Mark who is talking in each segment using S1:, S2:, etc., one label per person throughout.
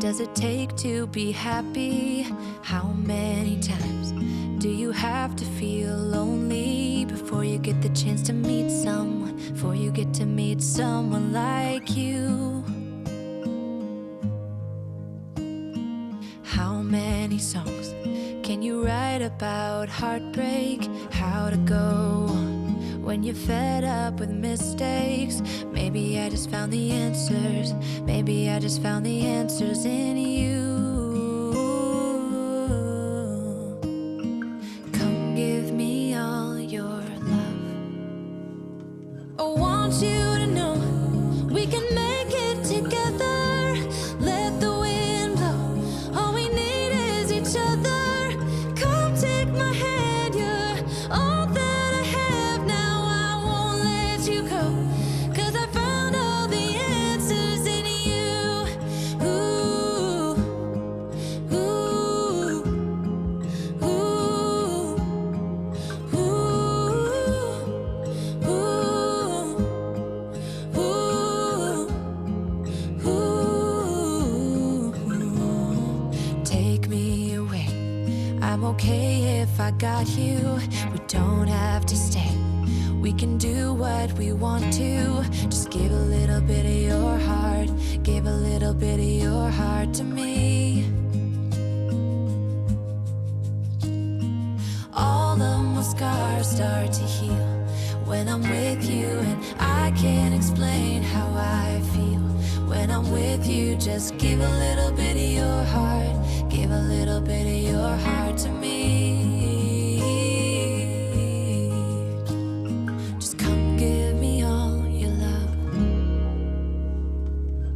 S1: does it take to be happy? How many times do you have to feel lonely before you get the chance to meet someone, before you get to meet someone like you? How many songs can you write about heartbreak? How to go when you're fed up with mistakes? Maybe I just found the answers. Maybe I just found the answers in you. Come give me all your love. I want you to know we can make it together. Let the wind blow. All we need is each other. Come take my hand, you're all that I have now. I won't let you go, 'cause I found all the answers in you. Ooh, ooh, ooh, ooh, ooh, ooh. Take me away. I'm okay if I got you. We don't have to stay. We can do what we want to. Just give a little bit of your heart. Give a little bit of your heart to me. All of my scars start to heal when I'm with you, and I can't explain how I feel when I'm with you. Just give a little bit of your heart. Give a little bit of your heart to me. Just come give me all your love.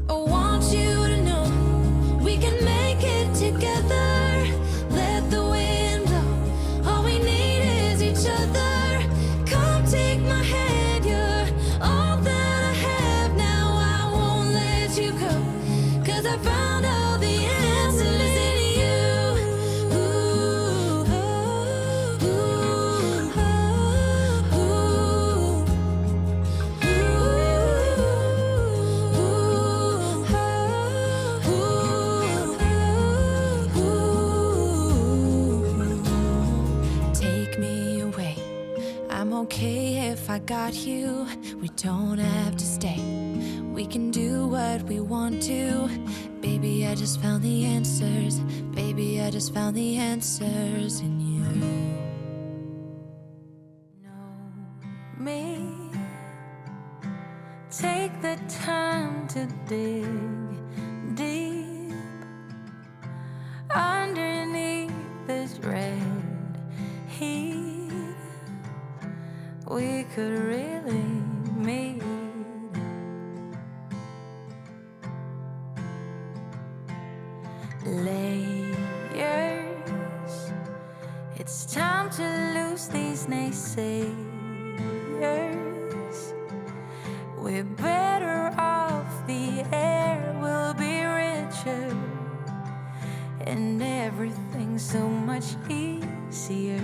S1: I want you to know we can make it together. Let the wind blow. All we need is each other. Come take my hand, you're all that I have now. I won't let you go, 'cause I found all the answers in you. Ooh, ooh, take me away. I'm okay if I got you. We don't have to stay. We can do what we want to. Baby, I just found the answers. Baby, I just found the answers in you.
S2: Know me. Take the time to dig deep underneath this red heat. We could really meet. Layers. It's time to lose these naysayers. We're better off, the air will be richer, and everything's so much easier.